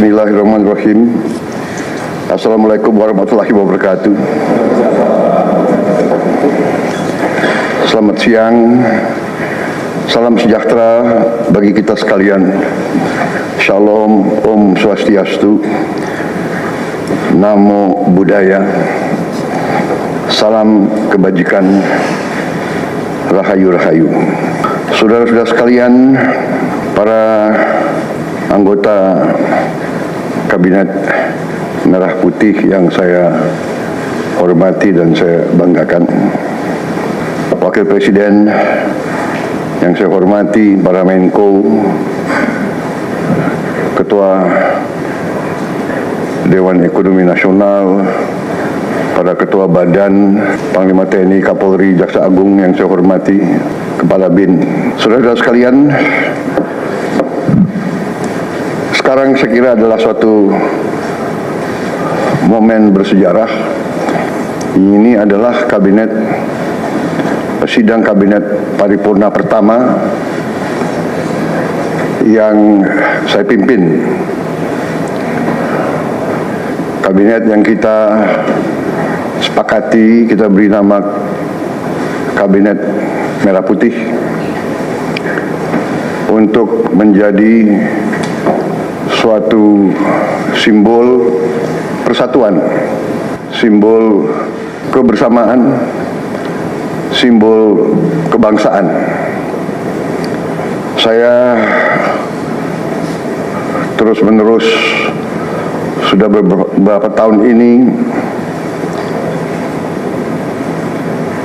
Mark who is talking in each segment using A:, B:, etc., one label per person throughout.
A: Bismillahirrahmanirrahim. Assalamualaikum warahmatullahi wabarakatuh. Selamat siang. Salam sejahtera bagi kita sekalian. Shalom, Om Swastiastu, Namo Buddhaya, salam kebajikan, rahayu-rahayu. Saudara-saudara sekalian, para anggota Kabinet Merah Putih yang saya hormati dan saya banggakan, Wakil Presiden yang saya hormati, para Menko, Ketua Dewan Ekonomi Nasional, para Ketua Badan, Panglima TNI, Kapolri, Jaksa Agung yang saya hormati, Kepala BIN, saudara-saudara sekalian, sekarang saya kira adalah suatu momen bersejarah. Ini adalah sidang kabinet paripurna pertama yang saya pimpin. Kabinet yang kita sepakati, kita beri nama Kabinet Merah Putih untuk menjadi suatu simbol persatuan, simbol kebersamaan, simbol kebangsaan. Saya terus-menerus sudah beberapa tahun ini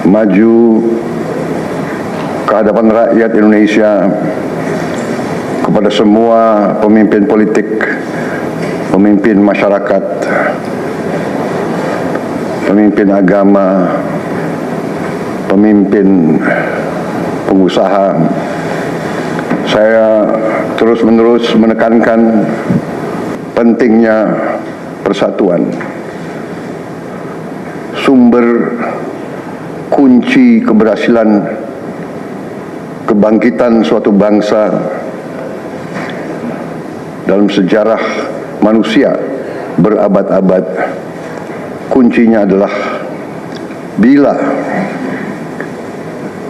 A: maju ke hadapan rakyat Indonesia, kepada semua pemimpin politik, pemimpin masyarakat, pemimpin agama, pemimpin pengusaha. Saya terus-menerus menekankan pentingnya persatuan. Sumber kunci keberhasilan kebangkitan suatu bangsa dalam sejarah manusia berabad-abad, kuncinya adalah bila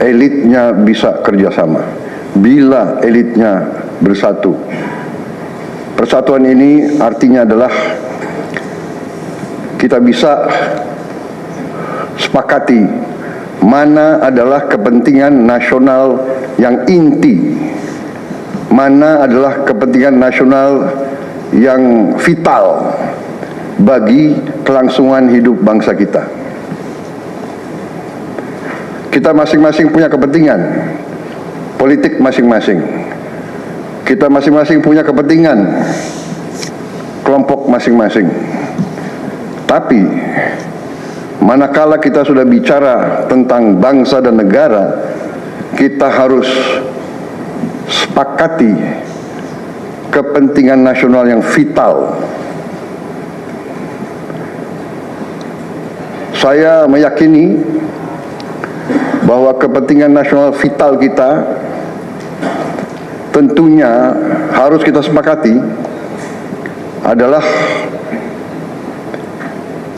A: elitnya bisa kerjasama, bila elitnya bersatu. Persatuan ini artinya adalah kita bisa sepakati mana adalah kepentingan nasional yang inti, mana adalah kepentingan nasional yang vital bagi kelangsungan hidup bangsa kita. Kita masing-masing punya kepentingan politik masing-masing. Kita masing-masing punya kepentingan kelompok masing-masing. Tapi manakala kita sudah bicara tentang bangsa dan negara, kita harus sepakati kepentingan nasional yang vital. Saya meyakini bahwa kepentingan nasional vital kita tentunya harus kita sepakati adalah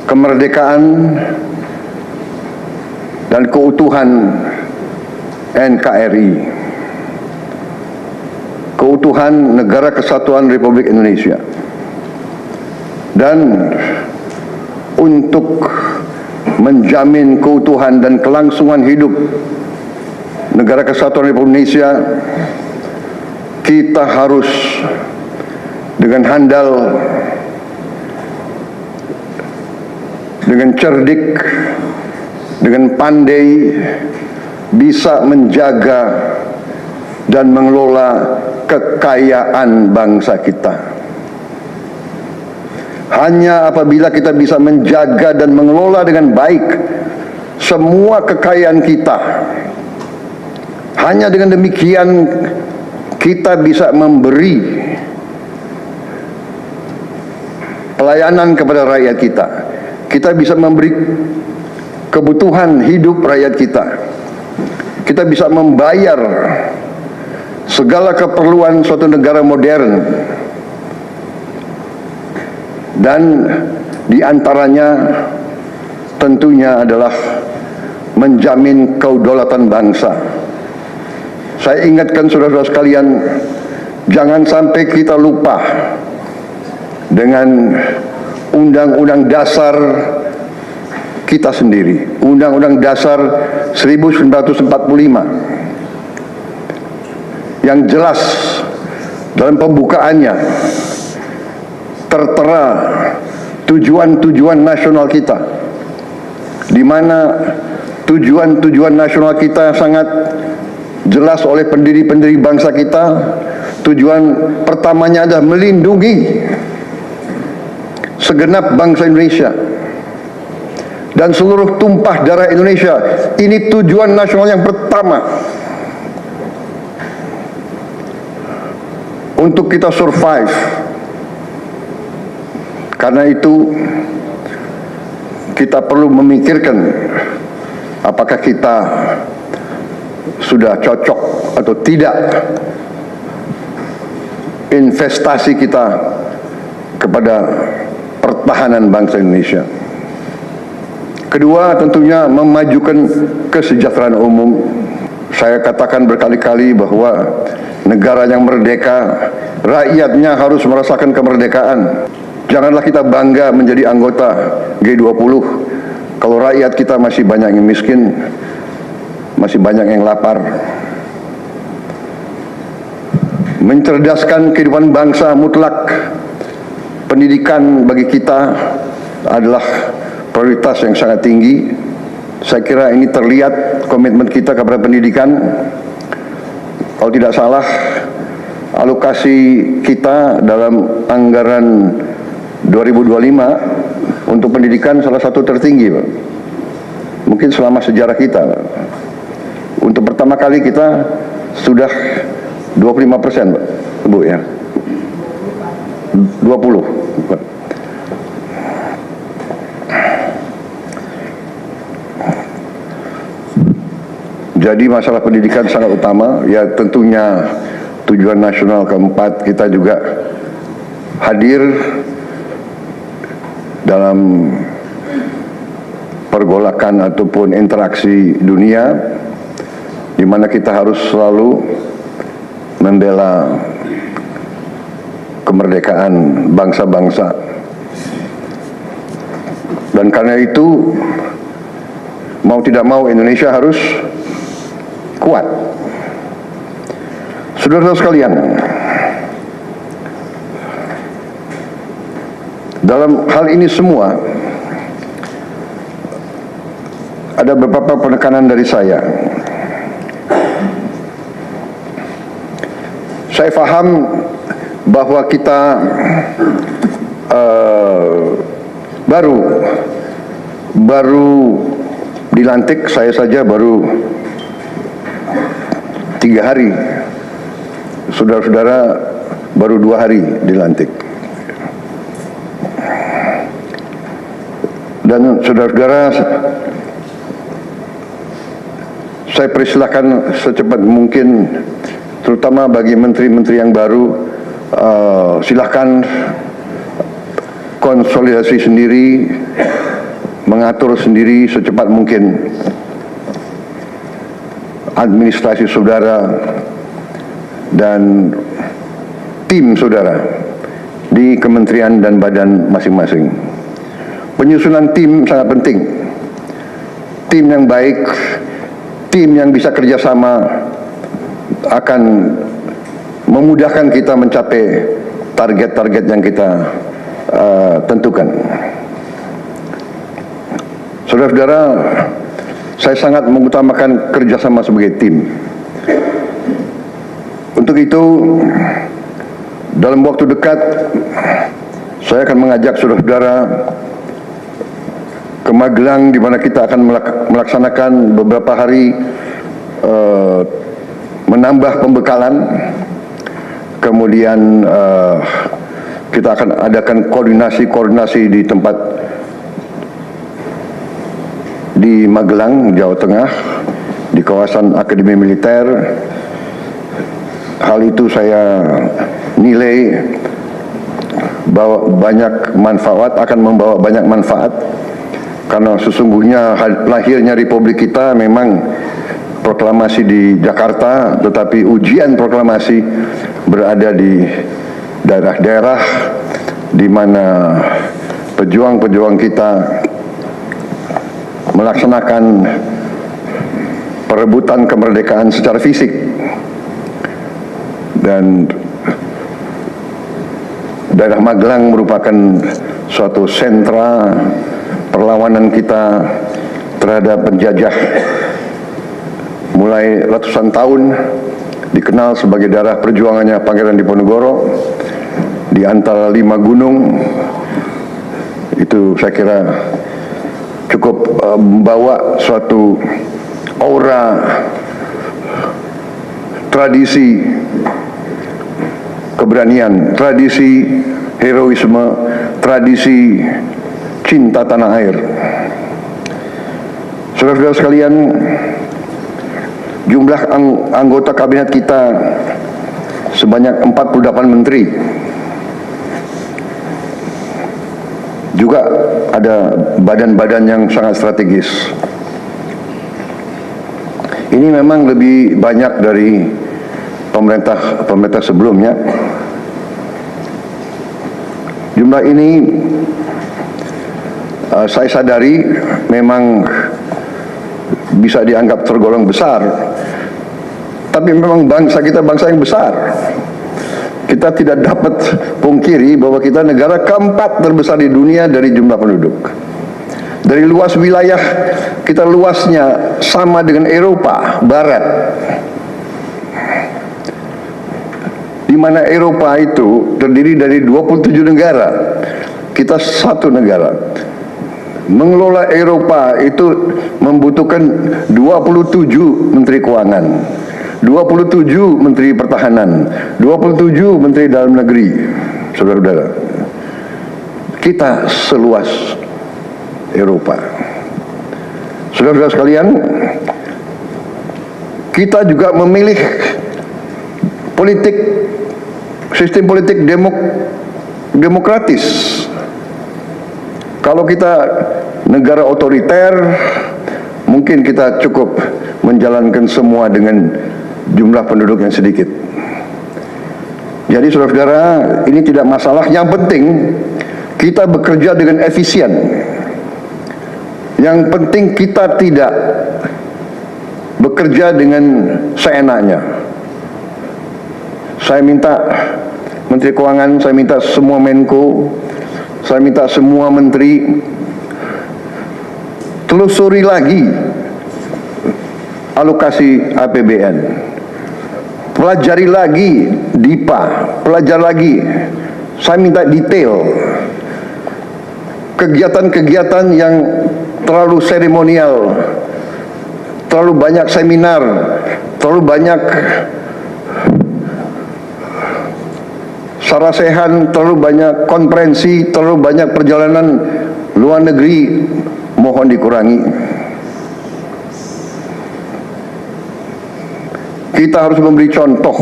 A: kemerdekaan dan keutuhan NKRI, keutuhan Negara Kesatuan Republik Indonesia. Dan untuk menjamin keutuhan dan kelangsungan hidup Negara Kesatuan Republik Indonesia, kita harus dengan handal, dengan cerdik, dengan pandai bisa menjaga dan mengelola kekayaan bangsa kita. Hanya apabila kita bisa menjaga dan mengelola dengan baik semua kekayaan kita, hanya dengan demikian kita bisa memberi pelayanan kepada rakyat kita. Kita bisa memberi kebutuhan hidup rakyat kita. Kita bisa membayar segala keperluan suatu negara modern Dan di antaranya tentunya adalah menjamin kedaulatan bangsa. Saya ingatkan saudara-saudara sekalian, jangan sampai kita lupa dengan Undang-Undang Dasar kita sendiri, Undang-Undang Dasar 1945, yang jelas dalam pembukaannya tertera tujuan-tujuan nasional kita, di mana tujuan-tujuan nasional kita sangat jelas oleh pendiri-pendiri bangsa kita. Tujuan pertamanya adalah melindungi segenap bangsa Indonesia dan seluruh tumpah darah Indonesia. Ini tujuan nasional yang pertama, untuk kita survive. Karena itu kita perlu memikirkan apakah kita sudah cocok atau tidak investasi kita kepada pertahanan bangsa Indonesia. Kedua, tentunya memajukan kesejahteraan umum. Saya katakan berkali-kali bahwa negara yang merdeka, rakyatnya harus merasakan kemerdekaan. Janganlah kita bangga menjadi anggota G20 kalau rakyat kita masih banyak yang miskin, masih banyak yang lapar. Mencerdaskan kehidupan bangsa mutlak. Pendidikan bagi kita adalah prioritas yang sangat tinggi. Saya kira ini terlihat komitmen kita kepada pendidikan. Kalau tidak salah, alokasi kita dalam anggaran 2025 untuk pendidikan salah satu tertinggi, Pak. Mungkin selama sejarah kita, Pak. Untuk pertama kali kita sudah 25%, Pak, Bu, ya. 20, Pak. Jadi masalah pendidikan sangat utama. Ya, tentunya tujuan nasional keempat kita juga hadir dalam pergolakan ataupun interaksi dunia, di mana kita harus selalu membela kemerdekaan bangsa-bangsa. Dan karena itu, mau tidak mau Indonesia harus kuat. Saudara-saudara sekalian, dalam hal ini semua ada beberapa penekanan dari saya. Saya paham bahwa kita baru dilantik. Saya saja baru 3 hari, saudara-saudara baru 2 hari dilantik. Dan saudara-saudara, saya persilahkan secepat mungkin, terutama bagi menteri-menteri yang baru, silahkan konsolidasi sendiri, mengatur sendiri secepat mungkin administrasi saudara dan tim saudara di kementerian dan badan masing-masing. Penyusunan tim sangat penting. Tim yang baik, tim yang bisa kerjasama akan memudahkan kita mencapai target-target yang kita tentukan. Saudara-saudara, saya sangat mengutamakan kerjasama sebagai tim. Untuk itu, dalam waktu dekat, saya akan mengajak saudara-saudara ke Magelang, di mana kita akan melaksanakan beberapa hari menambah pembekalan. Kemudian kita akan adakan koordinasi di tempat di Magelang, Jawa Tengah, di kawasan Akademi Militer. Hal itu saya nilai bawa banyak manfaat, akan membawa banyak manfaat, karena sesungguhnya lahirnya Republik kita memang proklamasi di Jakarta, tetapi ujian proklamasi berada di daerah-daerah di mana pejuang-pejuang kita melaksanakan perebutan kemerdekaan secara fisik. Dan daerah Magelang merupakan suatu sentra perlawanan kita terhadap penjajah. Mulai ratusan tahun dikenal sebagai daerah perjuangannya Pangeran Diponegoro di antara 5 gunung. Itu saya kira cukup membawa suatu aura tradisi keberanian, tradisi heroisme, tradisi cinta tanah air. Saudara-saudara sekalian, jumlah anggota kabinet kita sebanyak 48 menteri. Juga ada badan-badan yang sangat strategis. Ini memang lebih banyak dari pemerintah sebelumnya. Jumlah ini saya sadari memang bisa dianggap tergolong besar, tapi memang bangsa kita bangsa yang besar. Kita tidak dapat pungkiri bahwa kita negara keempat terbesar di dunia dari jumlah penduduk. Dari luas wilayah, kita luasnya sama dengan Eropa Barat, di mana Eropa itu terdiri dari 27 negara, kita satu negara. Mengelola Eropa itu membutuhkan 27 menteri keuangan, 27 menteri pertahanan, 27 menteri dalam negeri. Saudara-saudara, kita seluas Eropa. Saudara-saudara sekalian, kita juga memilih sistem politik demokratis. Kalau kita negara otoriter, mungkin kita cukup menjalankan semua dengan jumlah penduduk yang sedikit. Jadi saudara-saudara, ini tidak masalah. Yang penting kita bekerja dengan efisien. Yang penting kita tidak bekerja dengan seenaknya. Saya minta Menteri Keuangan, saya minta semua Menko, saya minta semua menteri telusuri lagi alokasi APBN, pelajari lagi DIPA, pelajari lagi. Saya minta detail kegiatan-kegiatan yang terlalu seremonial, terlalu banyak seminar, terlalu banyak sarasehan, terlalu banyak konferensi, terlalu banyak perjalanan luar negeri, mohon dikurangi. Kita harus memberi contoh.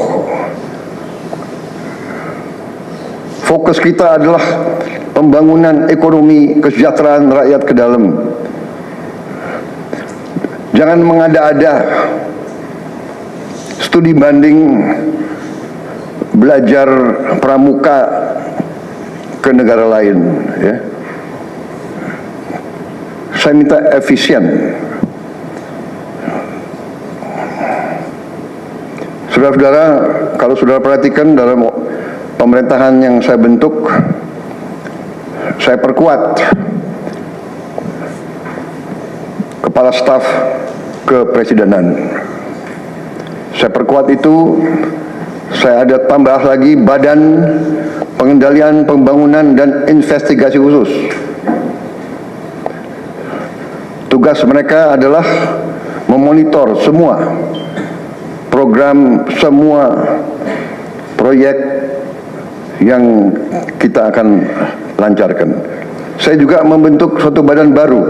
A: Fokus kita adalah pembangunan ekonomi, kesejahteraan rakyat ke dalam. Jangan mengada-ada, studi banding, belajar pramuka ke negara lain, ya. Saya minta efisien. Saudara-saudara, kalau saudara perhatikan dalam pemerintahan yang saya bentuk, saya perkuat kepala staf kepresidenan. Saya perkuat itu. Saya ada tambah lagi Badan Pengendalian Pembangunan dan Investigasi Khusus. Tugas mereka adalah memonitor semua program, semua proyek yang kita akan lancarkan. Saya juga membentuk suatu badan baru,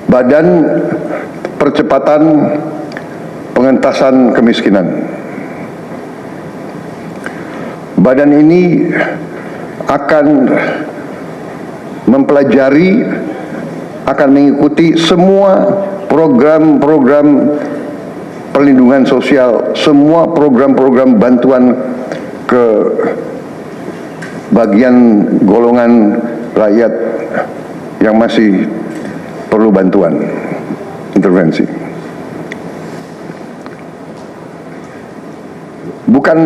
A: Badan Percepatan Pengentasan Kemiskinan. Badan ini akan mempelajari, akan mengikuti semua program-program perlindungan sosial, semua program-program bantuan ke bagian golongan rakyat yang masih perlu bantuan intervensi. Bukan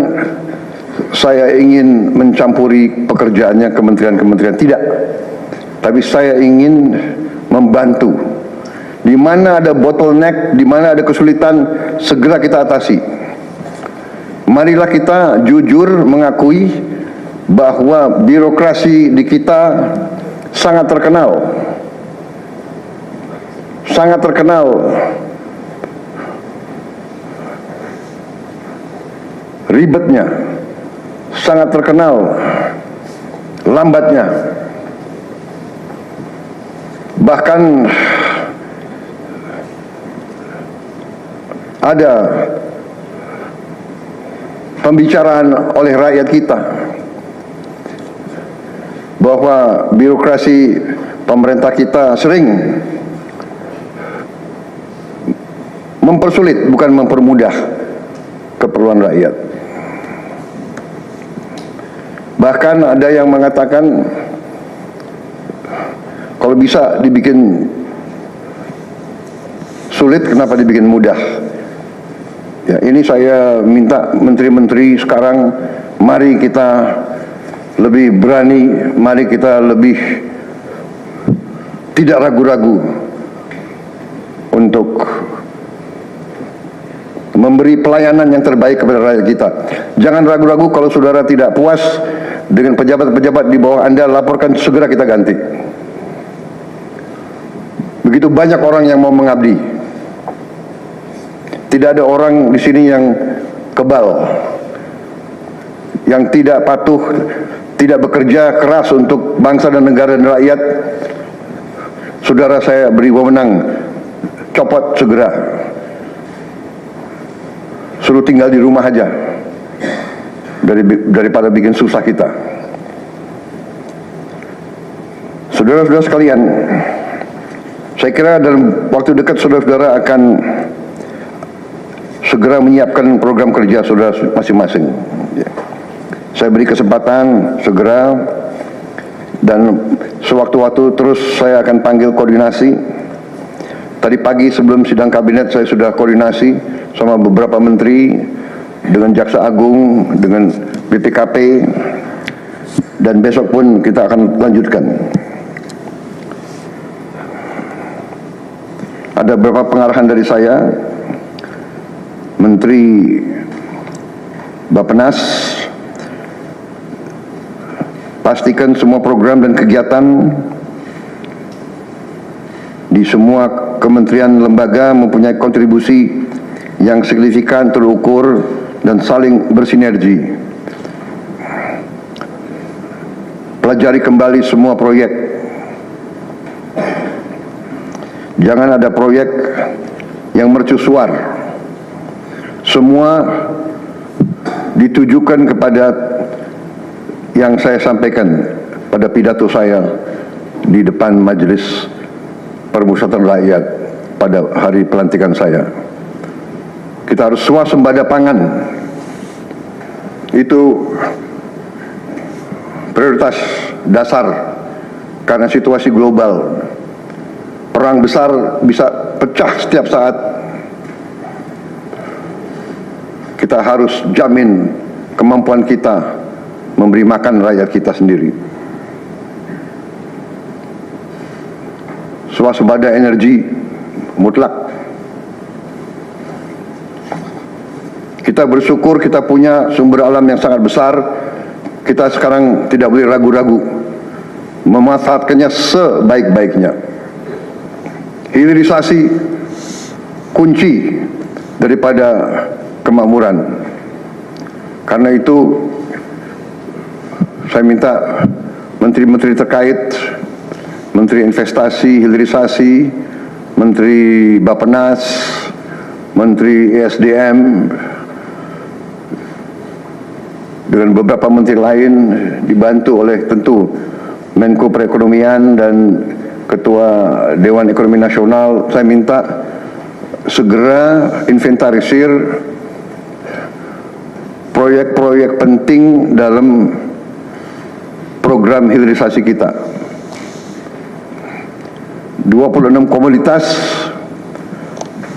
A: saya ingin mencampuri pekerjaannya kementerian-kementerian, tidak. Tapi saya ingin membantu. Di mana ada bottleneck, di mana ada kesulitan, segera kita atasi. Marilah kita jujur mengakui bahwa birokrasi di kita sangat terkenal. Sangat terkenal ribetnya, sangat terkenal lambatnya. Bahkan ada pembicaraan oleh rakyat kita bahwa birokrasi pemerintah kita sering mempersulit, bukan mempermudah keperluan rakyat. Bahkan ada yang mengatakan kalau bisa dibikin sulit, kenapa dibikin mudah? Ya, ini saya minta menteri-menteri sekarang, mari kita lebih berani, mari kita lebih tidak ragu-ragu untuk memberi pelayanan yang terbaik kepada rakyat kita. Jangan ragu-ragu, kalau saudara tidak puas dengan pejabat-pejabat di bawah Anda, laporkan, segera kita ganti. Begitu banyak orang yang mau mengabdi. Tidak ada orang di sini yang kebal, yang tidak patuh, tidak bekerja keras untuk bangsa dan negara dan rakyat. Saudara saya beri wewenang, copot segera. Suruh tinggal di rumah aja, daripada bikin susah kita. Saudara-saudara sekalian, saya kira dalam waktu dekat saudara-saudara akan segera menyiapkan program kerja saudara masing-masing. Saya beri kesempatan segera, dan sewaktu-waktu terus saya akan panggil koordinasi. Tadi pagi sebelum sidang kabinet saya sudah koordinasi sama beberapa menteri, dengan Jaksa Agung, dengan BPKP, dan besok pun kita akan lanjutkan. Ada beberapa pengarahan dari saya, Menteri Bappenas, pastikan semua program dan kegiatan di semua kementerian lembaga mempunyai kontribusi yang signifikan, terukur, dan saling bersinergi. Pelajari kembali semua proyek. Jangan ada proyek yang mercusuar. Semua ditujukan kepada yang saya sampaikan pada pidato saya di depan Majelis Permusyawaratan Rakyat pada hari pelantikan saya. Kita harus swasembada pangan. Itu prioritas dasar karena situasi global. Perang besar bisa pecah setiap saat. Kita harus jamin kemampuan kita memberi makan rakyat kita sendiri. Swasembada energi mutlak. Kita bersyukur kita punya sumber alam yang sangat besar. Kita sekarang tidak boleh ragu-ragu memanfaatkannya sebaik-baiknya. Hilirisasi kunci daripada kemakmuran. Karena itu saya minta menteri-menteri terkait, Menteri Investasi, Hilirisasi, Menteri Bappenas, Menteri ESDM, dengan beberapa menteri lain, dibantu oleh tentu Menko Perekonomian dan Ketua Dewan Ekonomi Nasional, saya minta segera inventarisir proyek-proyek penting dalam program hilirisasi kita. 26 komoditas,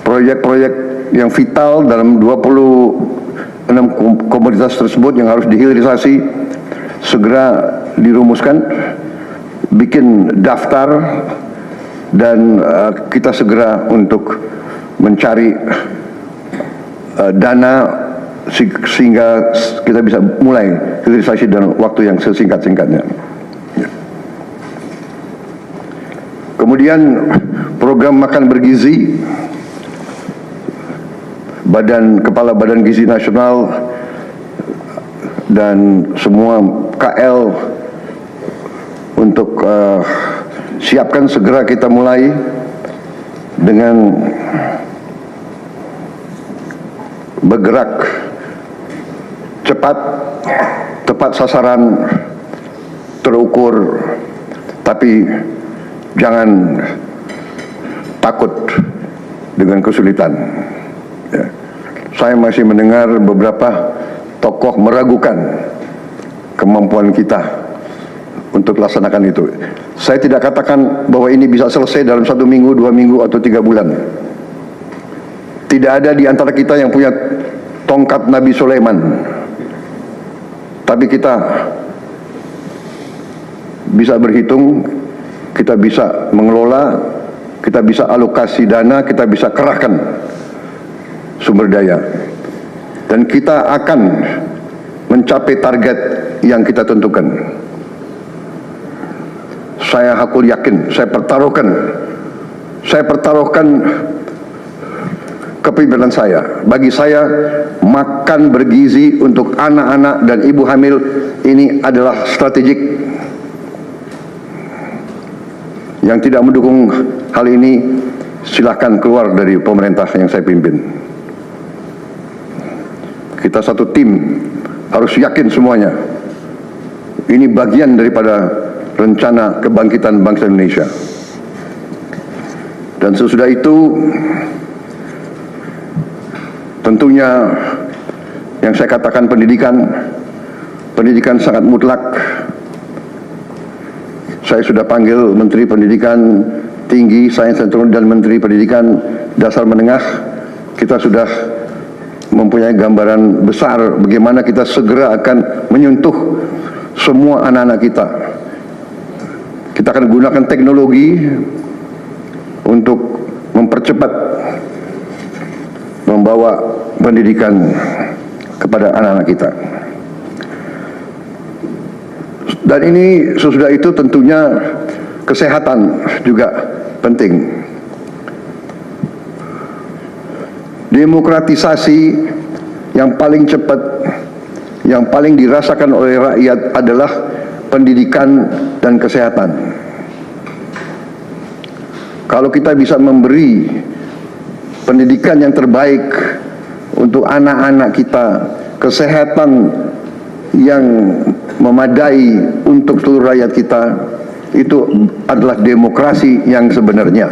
A: proyek-proyek yang vital dalam 26 komoditas tersebut yang harus dihilirisasi segera dirumuskan, bikin daftar, dan kita segera untuk mencari dana sehingga kita bisa mulai hilirisasi dalam waktu yang sesingkat-singkatnya. Kemudian program makan bergizi, Kepala Badan Gizi Nasional dan semua KL untuk siapkan, segera kita mulai dengan bergerak cepat, tepat sasaran, terukur, tapi jangan takut dengan kesulitan. Ya. Saya masih mendengar beberapa tokoh meragukan kemampuan kita untuk laksanakan itu. Saya tidak katakan bahwa ini bisa selesai dalam 1 minggu, 2 minggu, atau 3 bulan. Tidak ada di antara kita yang punya tongkat Nabi Sulaiman. Tapi kita bisa berhitung, kita bisa mengelola, kita bisa alokasi dana, kita bisa kerahkan sumber daya. Dan kita akan mencapai target yang kita tentukan. Saya hakul yakin, saya pertaruhkan kepemimpinan saya. Bagi saya, makan bergizi untuk anak-anak dan ibu hamil ini adalah strategik. Yang tidak mendukung hal ini, silahkan keluar dari pemerintah yang saya pimpin. Kita satu tim, harus yakin semuanya. Ini bagian daripada rencana kebangkitan bangsa Indonesia. Dan sesudah itu, tentunya yang saya katakan pendidikan sangat mutlak. Saya sudah panggil Menteri Pendidikan Tinggi, Sains dan Teknologi dan Menteri Pendidikan Dasar Menengah. Kita sudah mempunyai gambaran besar bagaimana kita segera akan menyentuh semua anak-anak kita. Kita akan gunakan teknologi untuk mempercepat membawa pendidikan kepada anak-anak kita. Dan ini sesudah itu tentunya kesehatan juga penting. Demokratisasi yang paling cepat, yang paling dirasakan oleh rakyat adalah pendidikan dan kesehatan. Kalau kita bisa memberi pendidikan yang terbaik untuk anak-anak kita, kesehatan yang memadai untuk seluruh rakyat kita, itu adalah demokrasi yang sebenarnya.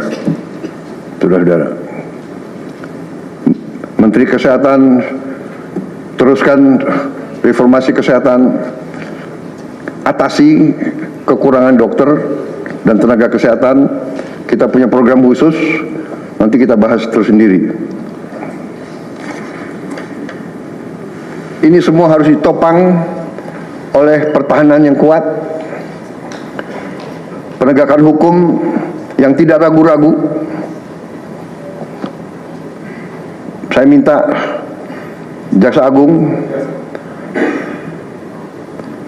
A: Saudara-saudara, Menteri Kesehatan teruskan reformasi kesehatan, atasi kekurangan dokter dan tenaga kesehatan. Kita punya program khusus, nanti kita bahas tersendiri. Ini semua harus ditopang oleh pertahanan yang kuat, penegakan hukum yang tidak ragu-ragu. Saya minta Jaksa Agung,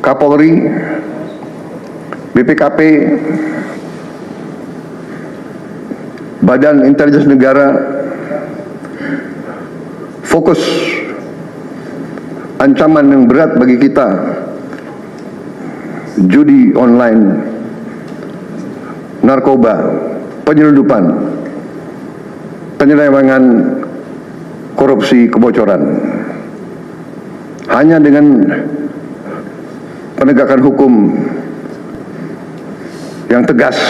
A: Kapolri, BPKP, Badan Intelijen Negara fokus ancaman yang berat bagi kita, judi online, narkoba, penyelundupan, penyelewengan, korupsi, kebocoran. Hanya dengan penegakan hukum yang tegas